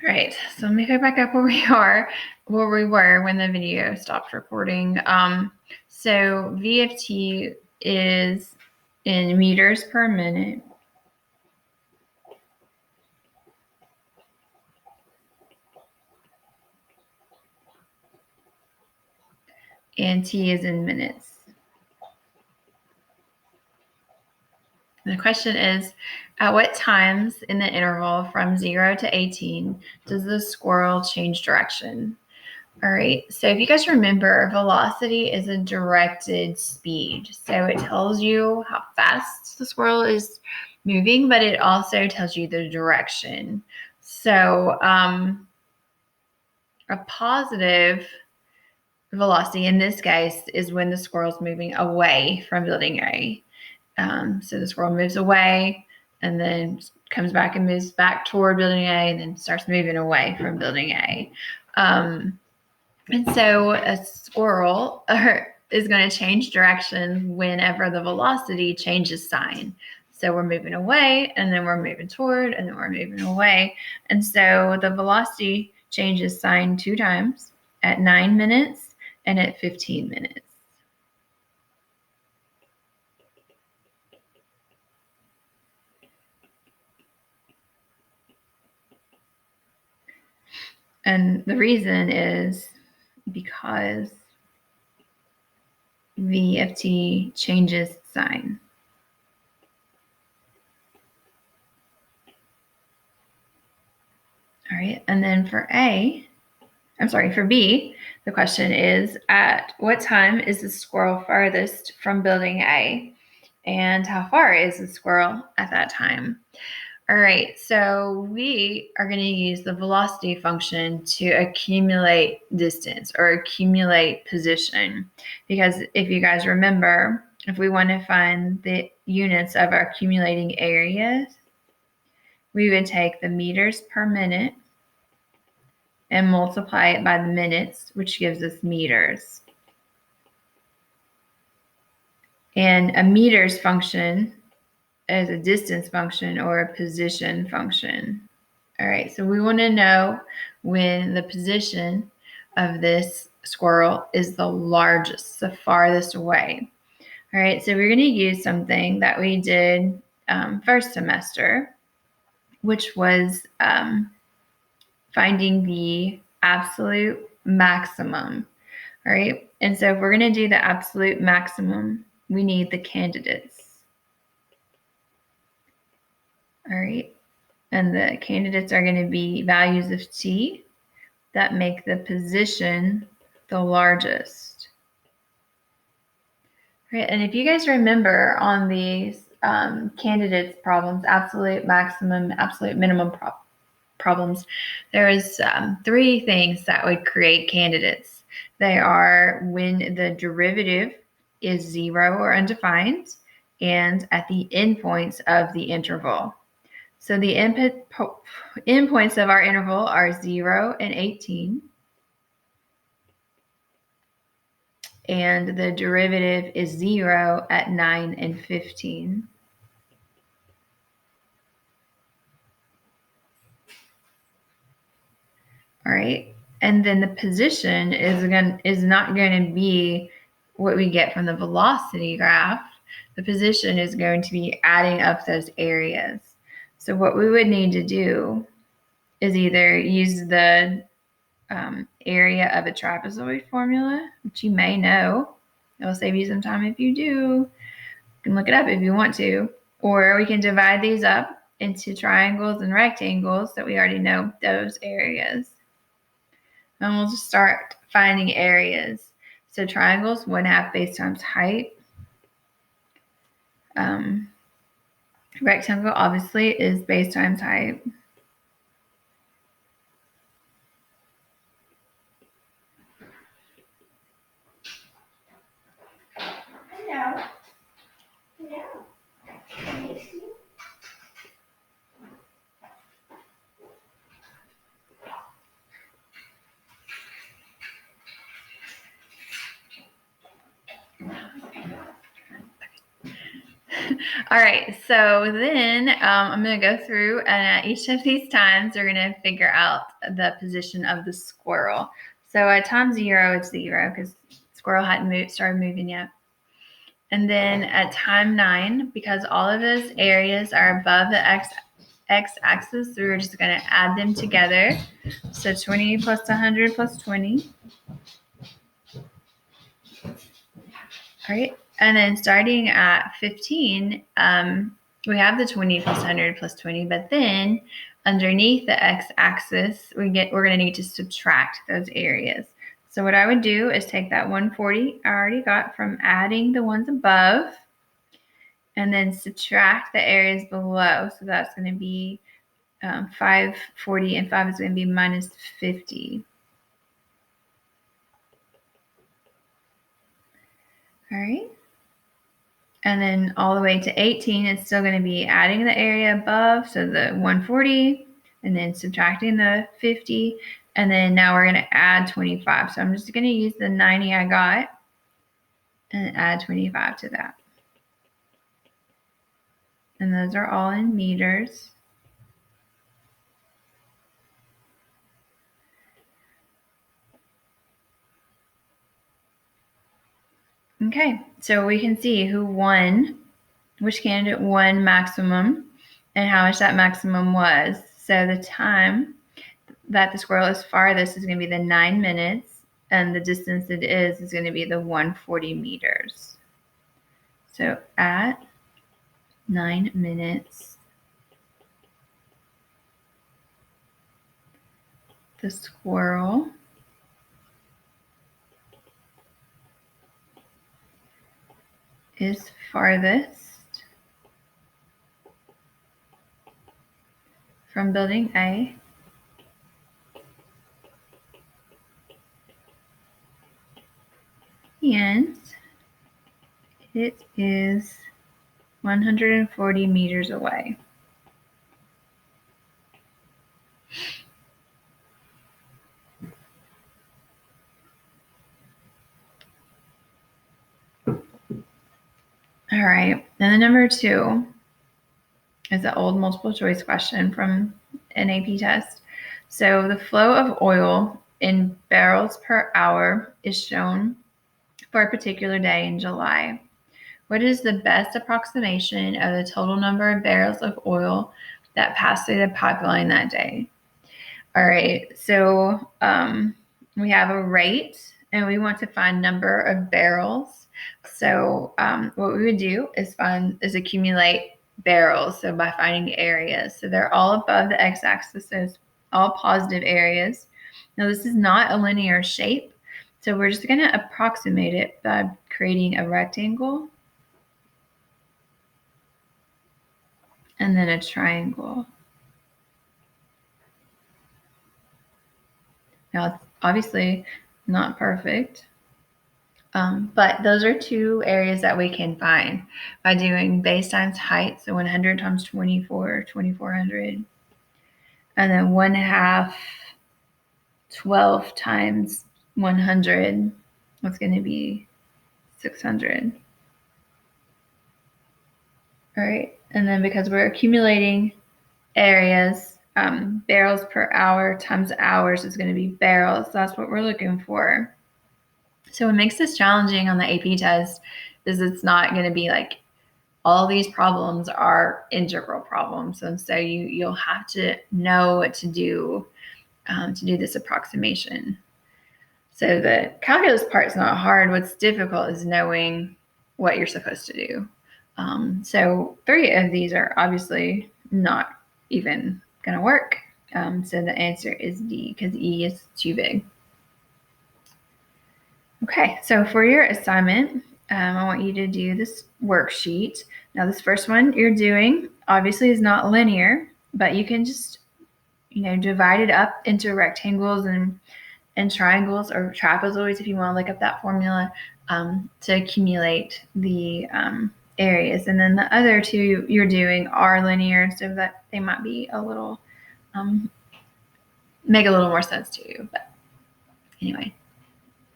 All right, so let me go back up where we were when the video stopped recording. So VFT is in meters per minute. And T is in minutes. And the question is, at what times in the interval from 0 to 18 does the squirrel change direction? All right, so if you guys remember, velocity is a directed speed. So it tells you how fast the squirrel is moving, but it also tells you the direction. So a positive velocity in this case is when the squirrel's moving away from building A. So the squirrel moves away and then comes back and moves back toward building A and then starts moving away from building A. And so a squirrel is going to change direction whenever the velocity changes sign. So we're moving away and then we're moving toward and then we're moving away. And so the velocity changes sign 2 times at 9 minutes and at 15 minutes. And the reason is because VFT changes sign. All right, and then for B, the question is, at what time is the squirrel farthest from building A? And how far is the squirrel at that time? All right, so we are going to use the velocity function to accumulate distance or accumulate position. Because if you guys remember, if we want to find the units of our accumulating areas, we would take the meters per minute and multiply it by the minutes, which gives us meters. And a meters function is a distance function or a position function. All right, so we want to know when the position of this squirrel is the largest, the farthest away. All right, so we're going to use something that we did first semester, which was finding the absolute maximum. All right, and so if we're going to do the absolute maximum, we need the candidates. All right, and the candidates are going to be values of t that make the position the largest. All right, and if you guys remember on these candidates problems, absolute maximum, absolute minimum problems, there is 3 things that would create candidates. They are when the derivative is 0 or undefined and at the endpoints of the interval. So the endpoints of our interval are 0 and 18. And the derivative is 0 at 9 and 15. All right, and then the position is not going to be what we get from the velocity graph. The position is going to be adding up those areas. So what we would need to do is either use the area of a trapezoid formula, which you may know. It'll save you some time if you do. You can look it up if you want to. Or we can divide these up into triangles and rectangles that we already know those areas. And we'll just start finding areas. So triangles, 1/2 base times height. Rectangle obviously is base times height. Hello. Hello. All right, so then I'm going to go through, and at each of these times, we're going to figure out the position of the squirrel. So at time 0, it's 0 because squirrel hadn't started moving yet. And then at time 9, because all of those areas are above the x-axis, we're just going to add them together. So 20 plus 100 plus 20. All right. And then starting at 15, we have the 20 plus 100 plus 20, but then underneath the x-axis, we're going to need to subtract those areas. So what I would do is take that 140 I already got from adding the ones above and then subtract the areas below. So that's going to be 540 and 5 is going to be minus 50. All right. And then all the way to 18, it's still going to be adding the area above, so the 140, and then subtracting the 50, and then now we're going to add 25. So I'm just going to use the 90 I got and add 25 to that. And those are all in meters. Okay, so we can see who won, which candidate won maximum, and how much that maximum was. So the time that the squirrel is farthest is going to be the 9 minutes, and the distance it is going to be the 140 meters. So at 9 minutes, the squirrel is farthest from building A and it is 140 meters away. All right, and then number 2 is an old multiple choice question from an AP test. So the flow of oil in barrels per hour is shown for a particular day in July. What is the best approximation of the total number of barrels of oil that passed through the pipeline that day? All right, so we have a rate and we want to find number of barrels. So what we would do is accumulate barrels. So by finding areas. So they're all above the x-axis, so it's all positive areas. Now this is not a linear shape. So we're just going to approximate it by creating a rectangle and then a triangle. Now, it's obviously not perfect, but those are 2 areas that we can find by doing base times height, so 100 times 24, 2400, and then 1/2, 12 times 100, that's going to be 600. All right, and then because we're accumulating areas, barrels per hour times hours is going to be barrels. That's what we're looking for. So what makes this challenging on the AP test is it's not going to be like all these problems are integral problems. And so you'll have to know what to do this approximation. So the calculus part is not hard. What's difficult is knowing what you're supposed to do. So 3 of these are obviously not even going to work. So the answer is D because E is too big. Okay, so for your assignment, I want you to do this worksheet. Now this first one you're doing obviously is not linear, but you can just, divide it up into rectangles and triangles or trapezoids if you want to look up that formula to accumulate the areas. And then the other 2 you're doing are linear, so that they might be a little, make a little more sense to you. But anyway,